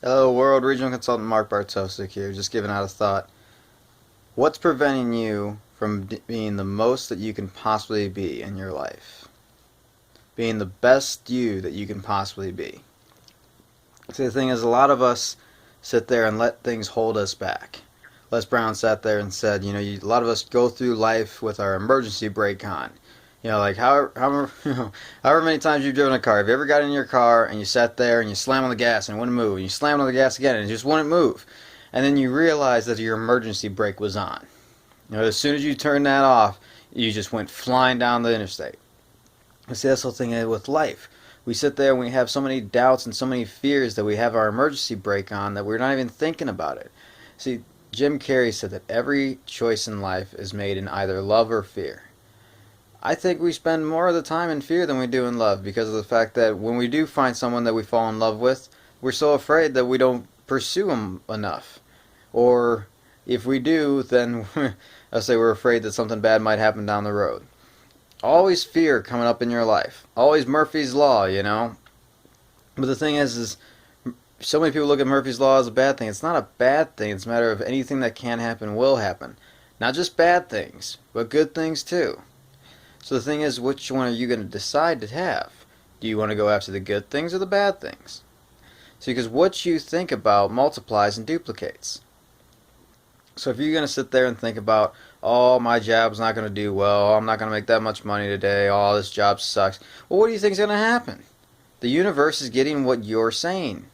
Hello, World Regional Consultant Mark Bartosik here, just giving out a thought. What's preventing you from being the most that you can possibly be in your life? Being the best you that you can possibly be. See, the thing is, a lot of us sit there and let things hold us back. Les Brown sat there and said, a lot of us go through life with our emergency brake on. Like however many times you've driven a car. Have you ever got in your car and you sat there and you slam on the gas and it wouldn't move, and you slam on the gas again and it just wouldn't move, and then you realize that your emergency brake was on. As soon as you turned that off, you just went flying down the interstate. See, that's the whole thing with life. We sit there and we have so many doubts and so many fears that we have our emergency brake on that we're not even thinking about it. See, Jim Carrey said that every choice in life is made in either love or fear. I think we spend more of the time in fear than we do in love, because of the fact that when we do find someone that we fall in love with, we're so afraid that we don't pursue them enough. Or if we do, then I say we're afraid that something bad might happen down the road. Always fear coming up in your life. Always Murphy's Law. But the thing is so many people look at Murphy's Law as a bad thing. It's not a bad thing. It's a matter of anything that can happen will happen. Not just bad things, but good things too. So the thing is, which one are you going to decide to have? Do you want to go after the good things or the bad things? See, because what you think about multiplies and duplicates. So if you're going to sit there and think about, oh, my job's not going to do well, I'm not going to make that much money today, oh, this job sucks. Well, what do you think is going to happen? The universe is getting what you're saying.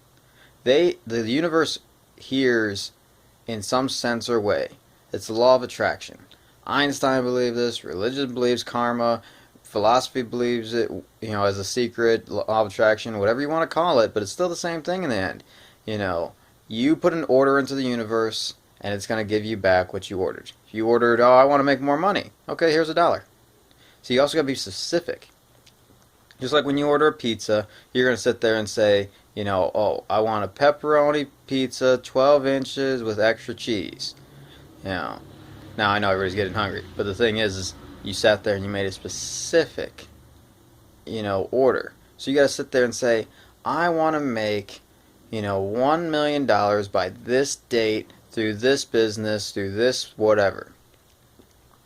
The universe hears in some sense or way. It's the law of attraction. Einstein believed this, religion believes karma, philosophy believes it, as a secret, law of attraction, whatever you want to call it, but it's still the same thing in the end. You put an order into the universe, and it's going to give you back what you ordered. If you ordered, oh, I want to make more money. Okay, here's $1. So you also got to be specific. Just like when you order a pizza, you're going to sit there and say, oh, I want a pepperoni pizza, 12 inches with extra cheese. Now I know everybody's getting hungry, but the thing is you sat there and you made a specific, order. So you got to sit there and say, I want to make, $1 million by this date, through this business, through this whatever.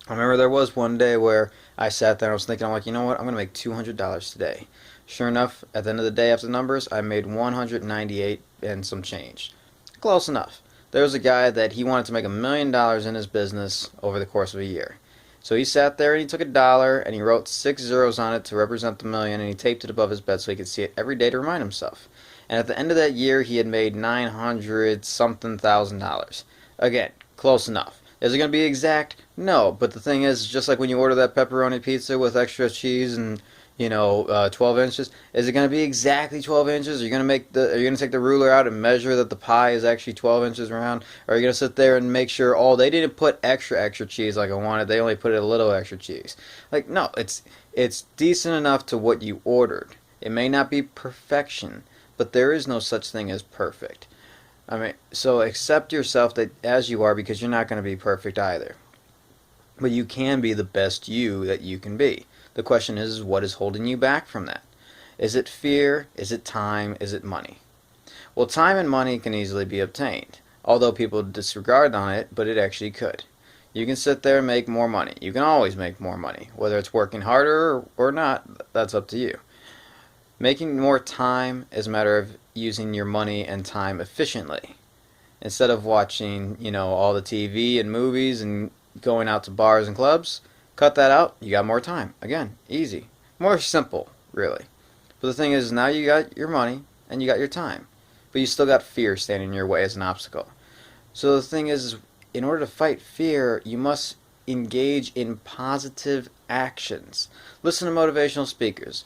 I remember there was one day where I sat there and I was thinking, I'm like, you know what, I'm going to make $200 today. Sure enough, at the end of the day after the numbers, I made 198 and some change. Close enough. There was a guy that he wanted to make $1 million in his business over the course of a year. So he sat there and he took $1 and he wrote 6 zeros on it to represent the million, and he taped it above his bed so he could see it every day to remind himself. And at the end of that year, he had made 900 something thousand dollars. Again, close enough. Is it going to be exact? No, but the thing is, just like when you order that pepperoni pizza with extra cheese and 12 inches. Is it going to be exactly 12 inches? Are you going to take the ruler out and measure that the pie is actually 12 inches around? Or are you going to sit there and make sure, oh, they didn't put extra cheese like I wanted. They only put a little extra cheese. Like, no, it's decent enough to what you ordered. It may not be perfection, but there is no such thing as perfect. So accept yourself as you are, because you're not going to be perfect either. But you can be the best you that you can be. The question is, what is holding you back from that? Is it fear? Is it time? Is it money? Well, time and money can easily be obtained, although people disregard on it, but it actually could. You can sit there and make more money. You can always make more money. Whether it's working harder or not, that's up to you. Making more time is a matter of using your money and time efficiently. Instead of watching, all the TV and movies and going out to bars and clubs, cut that out, you got more time. Again, easy. More simple, really. But the thing is, now you got your money and you got your time. But you still got fear standing in your way as an obstacle. So the thing is, in order to fight fear, you must engage in positive actions. Listen to motivational speakers.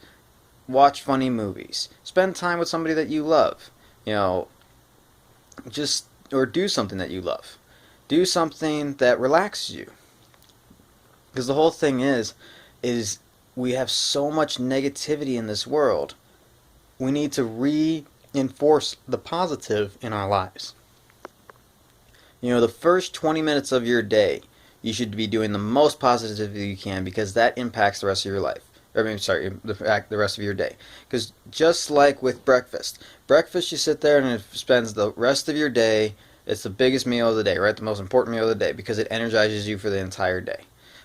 Watch funny movies. Spend time with somebody that you love. Or do something that you love. Do something that relaxes you. Because the whole thing is we have so much negativity in this world. We need to reinforce the positive in our lives. The first 20 minutes of your day, you should be doing the most positive you can, because that impacts the rest of your life. I mean, sorry, the rest of your day. Because just like with breakfast you sit there and it spends the rest of your day. It's the biggest meal of the day, right? The most important meal of the day because it energizes you for the entire day.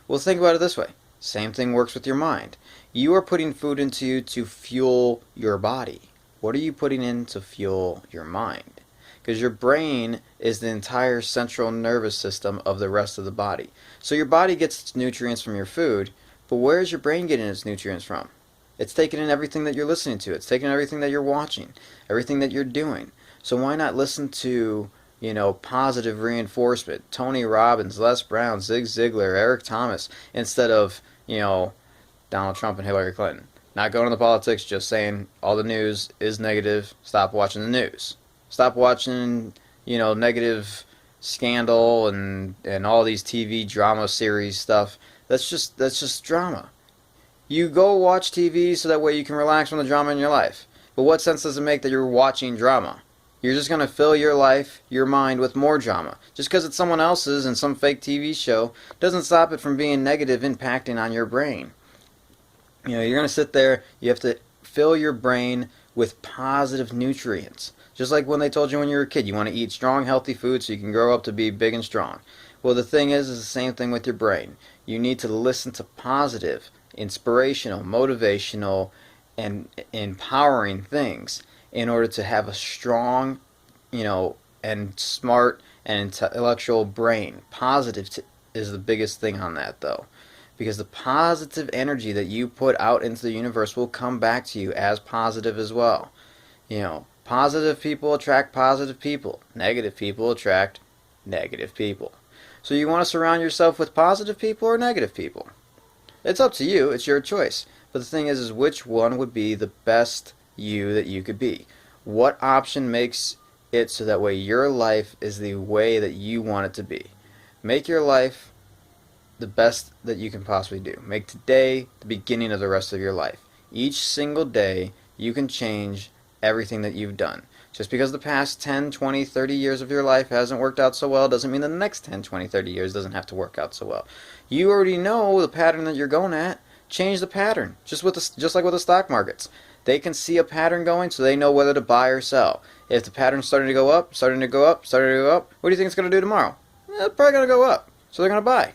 Well, think about it this way. Same thing works with your mind. You are putting food into you to fuel your body. What are you putting in to fuel your mind? Because your brain is the entire central nervous system of the rest of the body. So your body gets its nutrients from your food, but where is your brain getting its nutrients from? It's taking in everything that you're listening to. It's taking in everything that you're watching, everything that you're doing. So why not listen to, positive reinforcement? Tony Robbins, Les Brown, Zig Ziglar, Eric Thomas, instead of, Donald Trump and Hillary Clinton. Not going into politics, just saying all the news is negative. Stop watching the news. Stop watching, negative scandal and all these TV drama series stuff. That's just drama. You go watch TV so that way you can relax from the drama in your life. But what sense does it make that you're watching drama? You're just going to fill your life, your mind with more drama. Just because it's someone else's and some fake TV show doesn't stop it from being negative, impacting on your brain. You're going to sit there, you have to fill your brain with positive nutrients. Just like when they told you when you were a kid, you want to eat strong, healthy food so you can grow up to be big and strong. Well, the thing is the same thing with your brain. You need to listen to positive, inspirational, motivational, and empowering things in order to have a strong, and smart and intellectual brain. Positive is the biggest thing on that, though. Because the positive energy that you put out into the universe will come back to you as positive as well. Positive people attract positive people. Negative people attract negative people. So you want to surround yourself with positive people or negative people? It's up to you. It's your choice. But the thing is which one would be the best you that you could be? What option makes it so that way your life is the way that you want it to be? Make your life the best that you can possibly do. Make today the beginning of the rest of your life. Each single day you can change everything that you've done. Just because the past 10, 20, 30 years of your life hasn't worked out so well doesn't mean that the next 10, 20, 30 years doesn't have to work out so well. You already know the pattern that you're going at. Change the pattern. Just like with the stock markets. They can see a pattern going so they know whether to buy or sell. If the pattern's starting to go up, starting to go up, starting to go up, what do you think it's going to do tomorrow? It's probably going to go up. So they're going to buy.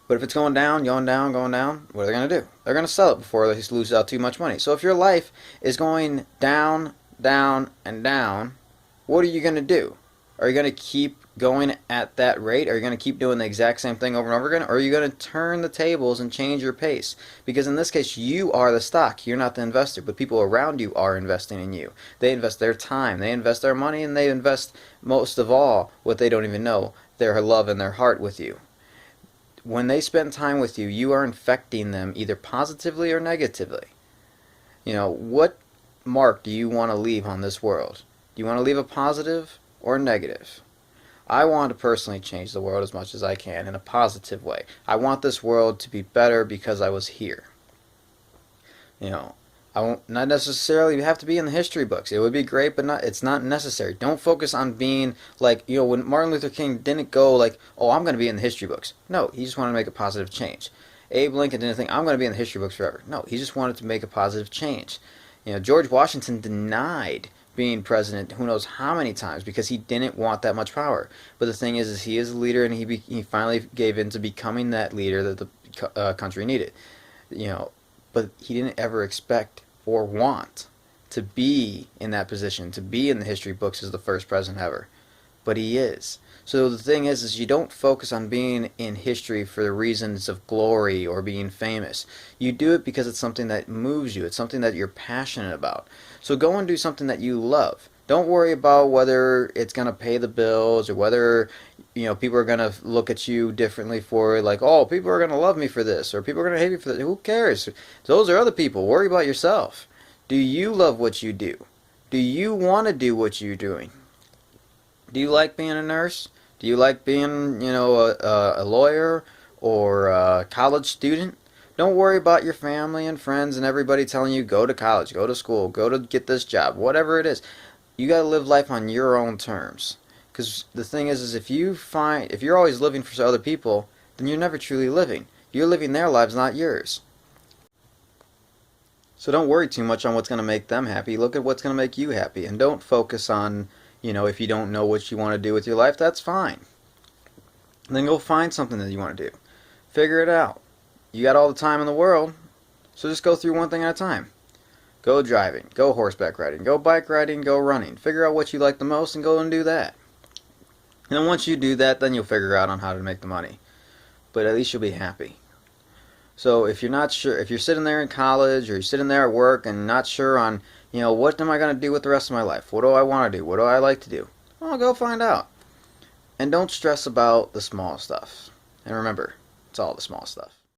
But if it's going down, what are they going to do? They're going to sell it before they lose out too much money. So if your life is going down, down, and down, what are you going to do? Are you going to keep going at that rate? Are you going to keep doing the exact same thing over and over again? Or are you going to turn the tables and change your pace? Because in this case, you are the stock. You're not the investor. But people around you are investing in you. They invest their time. They invest their money. And they invest, most of all, what they don't even know, their love and their heart with you. When they spend time with you, you are infecting them either positively or negatively. What mark do you want to leave on this world? Do you want to leave a positive or negative? I want to personally change the world as much as I can in a positive way. I want this world to be better because I was here. I won't not necessarily have to be in the history books. It would be great, but it's not necessary. Don't focus on being like, when Martin Luther King didn't go like, oh, I'm going to be in the history books. No, he just wanted to make a positive change. Abe Lincoln didn't think, I'm going to be in the history books forever. No, he just wanted to make a positive change. George Washington denied being president who knows how many times because he didn't want that much power. But the thing is he is a leader, and he finally gave in to becoming that leader that the country needed. But he didn't ever expect or want to be in that position, to be in the history books as the first president ever. But he is. So the thing is you don't focus on being in history for the reasons of glory or being famous. You do it because it's something that moves you. It's something that you're passionate about. So go and do something that you love. Don't worry about whether it's going to pay the bills or whether people are going to look at you differently for it. Like, oh, people are going to love me for this or people are going to hate me for that. Who cares? Those are other people. Worry about yourself. Do you love what you do? Do you want to do what you're doing? Do you like being a nurse? Do you like being, a lawyer or a college student? Don't worry about your family and friends and everybody telling you go to college, go to school, go to get this job, whatever it is. You got to live life on your own terms. Because the thing is if you're always living for other people, then you're never truly living. You're living their lives, not yours. So don't worry too much on what's going to make them happy. Look at what's going to make you happy. And don't focus on, if you don't know what you want to do with your life, that's fine. Then go find something that you want to do. Figure it out. You got all the time in the world, so just go through one thing at a time. Go driving, go horseback riding, go bike riding, go running. Figure out what you like the most and go and do that. And then once you do that, then you'll figure out on how to make the money. But at least you'll be happy. So if you're not sure, if you're sitting there in college or you're sitting there at work and not sure on, what am I going to do with the rest of my life? What do I want to do? What do I like to do? Well, go find out. And don't stress about the small stuff. And remember, it's all the small stuff.